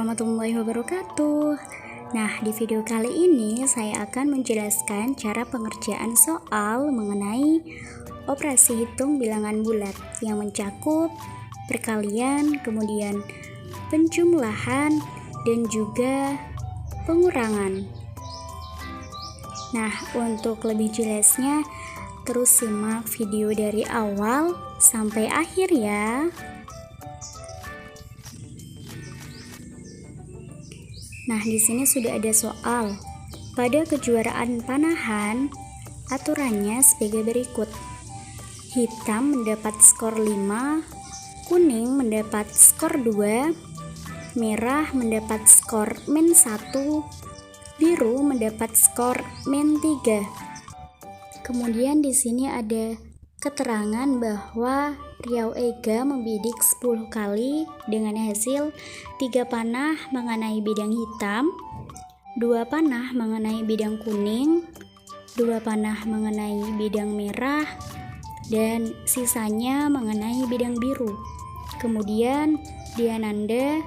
warahmatullahi wabarakatuh. Nah, di video kali ini saya akan menjelaskan cara pengerjaan soal mengenai operasi hitung bilangan bulat yang mencakup perkalian, kemudian penjumlahan, dan juga pengurangan. Nah, untuk lebih jelasnya, terus simak video dari awal sampai akhir ya. Nah, di sini sudah ada soal. Pada kejuaraan panahan, aturannya sebagai berikut. Hitam mendapat skor 5, kuning mendapat skor 2, merah mendapat skor -1, biru mendapat skor -3. Kemudian di sini ada keterangan bahwa Riau Ega membidik 10 kali dengan hasil 3 panah mengenai bidang hitam, 2 panah mengenai bidang kuning, 2 panah mengenai bidang merah, dan sisanya mengenai bidang biru. Kemudian Diananda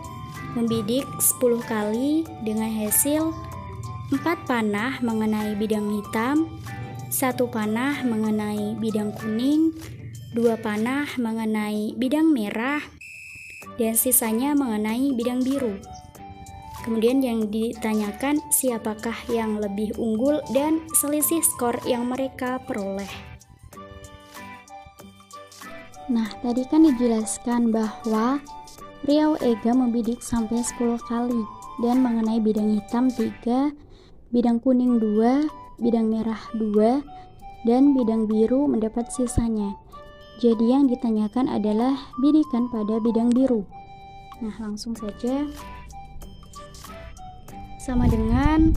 membidik 10 kali dengan hasil 4 panah mengenai bidang hitam, 1 panah mengenai bidang kuning, 2 panah mengenai bidang merah, dan sisanya mengenai bidang biru. Kemudian yang ditanyakan siapakah yang lebih unggul dan selisih skor yang mereka peroleh. Nah, tadi kan dijelaskan bahwa Riau Ega membidik sampai 10 kali dan mengenai bidang hitam 3, bidang kuning 2, bidang merah 2, dan bidang biru mendapat sisanya. Jadi yang ditanyakan adalah bidikan pada bidang biru. Nah, langsung saja. Sama dengan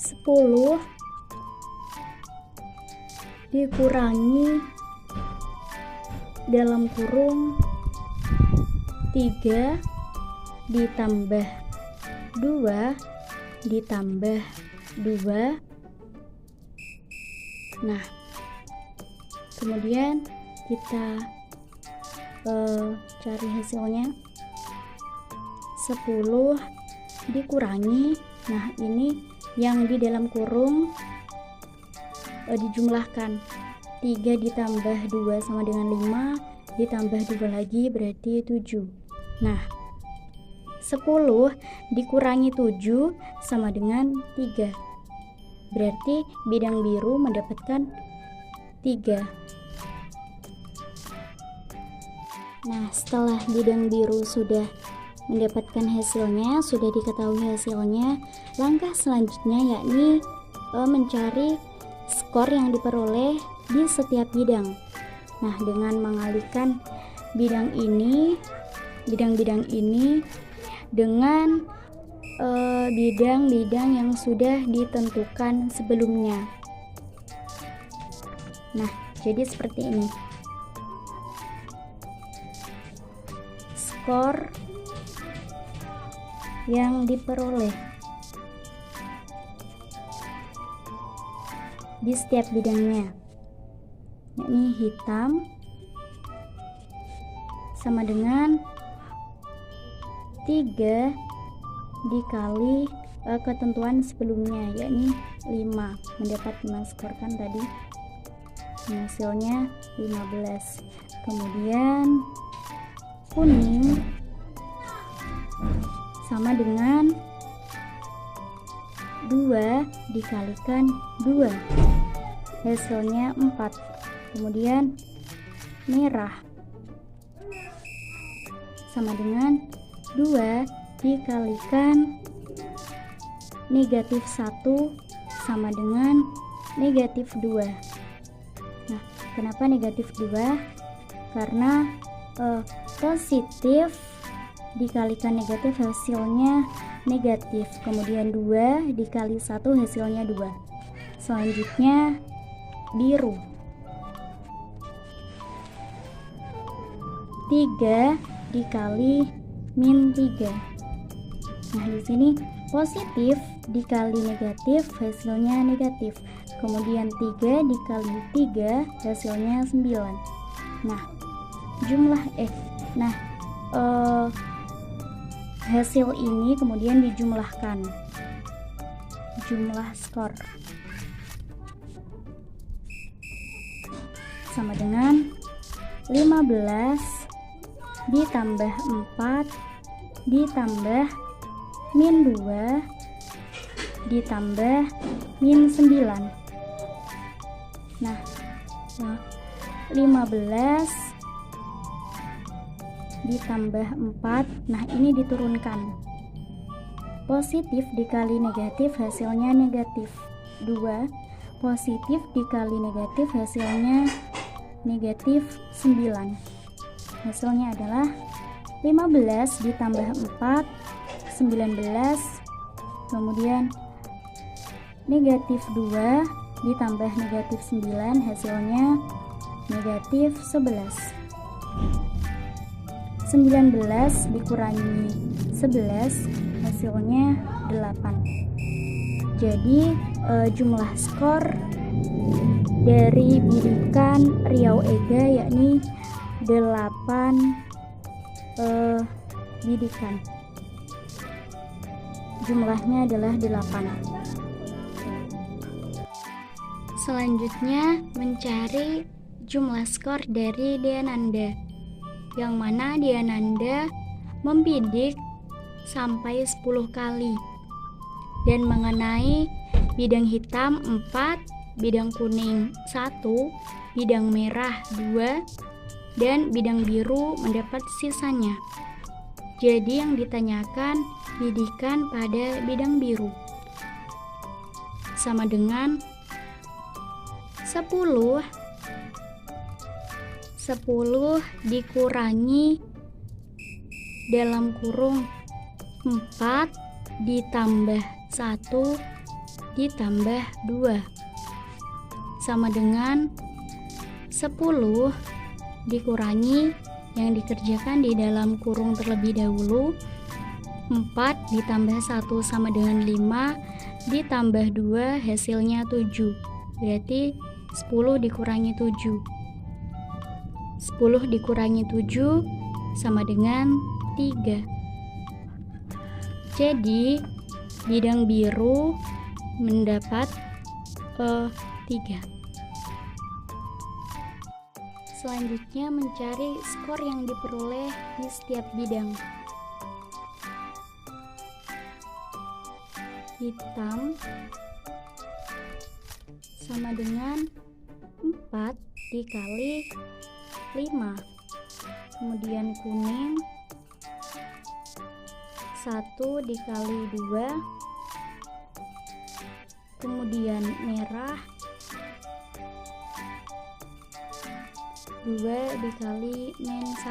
10 dikurangi dalam kurung 3 ditambah 2 ditambah 2. Nah, kemudian kita cari hasilnya. 10 dikurangi, nah ini yang di dalam kurung dijumlahkan. 3 ditambah 2 sama dengan 5, ditambah 2 lagi berarti 7. Nah, 10 dikurangi 7 sama dengan 3, berarti bidang biru mendapatkan 3. Nah, setelah bidang biru sudah mendapatkan hasilnya, sudah diketahui hasilnya, langkah selanjutnya yakni mencari skor yang diperoleh di setiap bidang. Nah, dengan mengalihkan bidang-bidang ini dengan bidang-bidang yang sudah ditentukan sebelumnya. Nah, jadi seperti ini. Skor yang diperoleh di setiap bidangnya, yakni hitam sama dengan 3 dikali ketentuan sebelumnya, yakni 5, mendapat 5 skor kan tadi, hasilnya 15. Kemudian kuning sama dengan 2 dikalikan 2, hasilnya 4. Kemudian merah sama dengan 2 dikalikan -1 sama dengan -2. Nah, kenapa -2? Karena positif dikalikan negatif hasilnya negatif. Kemudian 2 dikali 1 hasilnya 2. Selanjutnya biru. 3 dikali -3. Nah, di sini positif dikali negatif hasilnya negatif. Kemudian 3 dikali 3 hasilnya 9. Nah, hasil ini kemudian dijumlahkan. Jumlah skor sama dengan 15 ditambah 4 ditambah min 2 ditambah min 9. Nah, 15 ditambah 4, nah ini diturunkan. Positif dikali negatif hasilnya negatif 2. Positif dikali negatif hasilnya negatif 9. Hasilnya adalah 15 ditambah 4, 19, kemudian negatif 2 ditambah negatif 9, hasilnya negatif 11. 19 dikurangi 11, hasilnya 8. Jadi jumlah skor dari bidikan Riau Ega yakni 8 bidikan. Jumlahnya adalah 8. Selanjutnya mencari jumlah skor dari Diananda, yang mana Diananda membidik sampai 10 kali dan mengenai bidang hitam 4, bidang kuning 1, bidang merah 2, dan bidang biru mendapat sisanya. Jadi yang ditanyakan bidikan pada bidang biru sama dengan 10 dikurangi dalam kurung 4 ditambah 1 ditambah 2 sama dengan 10 dikurangi yang dikerjakan di dalam kurung terlebih dahulu, 4 ditambah 1 sama dengan 5 ditambah 2 hasilnya 7, berarti 10 dikurangi 7. 10 dikurangi 7 sama dengan 3. Jadi bidang biru mendapat 3. Selanjutnya mencari skor yang diperoleh di setiap bidang. Hitam sama dengan 4 dikali 5. Kemudian kuning 1 dikali 2. Kemudian merah 2 dikali min 1.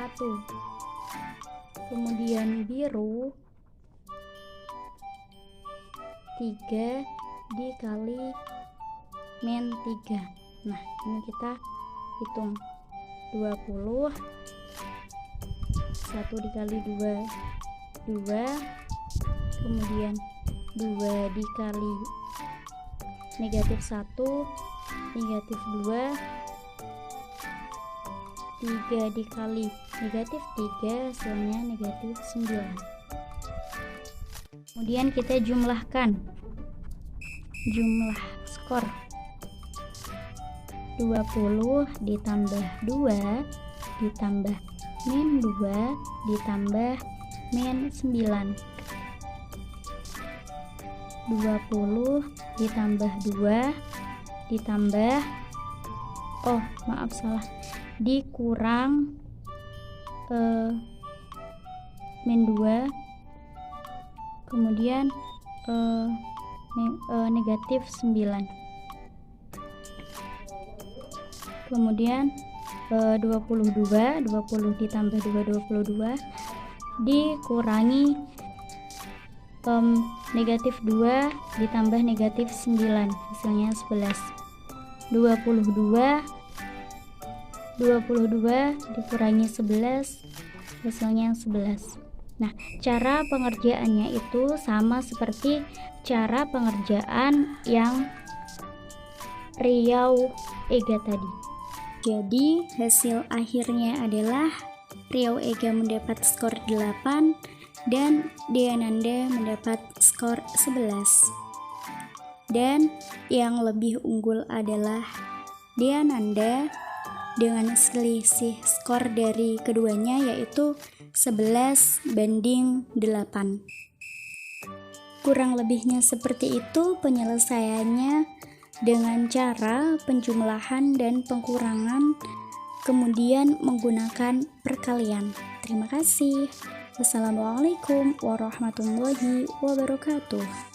Kemudian biru 3 dikali min 3. Nah, ini kita hitung 20. 1 dikali 2 2, kemudian 2 dikali negatif 1 negatif 2, 3 dikali negatif 3 hasilnya negatif 9. Kemudian kita jumlahkan jumlah skor 20 ditambah 2 ditambah min 2 ditambah min 9. 20 ditambah 2 ditambah dikurang min 2, kemudian negatif 9, kemudian 20 ditambah 2 22 dikurangi negatif 2 ditambah negatif 9 hasilnya 11. 22 dikurangi 11 hasilnya 11. Nah, cara pengerjaannya itu sama seperti cara pengerjaan yang Riau Ega tadi. Jadi hasil akhirnya adalah Riau Ega mendapat skor 8 dan Deananda mendapat skor 11. Dan yang lebih unggul adalah Deananda dengan selisih skor dari keduanya yaitu 11-8. Kurang lebihnya seperti itu penyelesaiannya dengan cara penjumlahan dan pengkurangan, kemudian menggunakan perkalian. Terima kasih. Wassalamualaikum warahmatullahi wabarakatuh.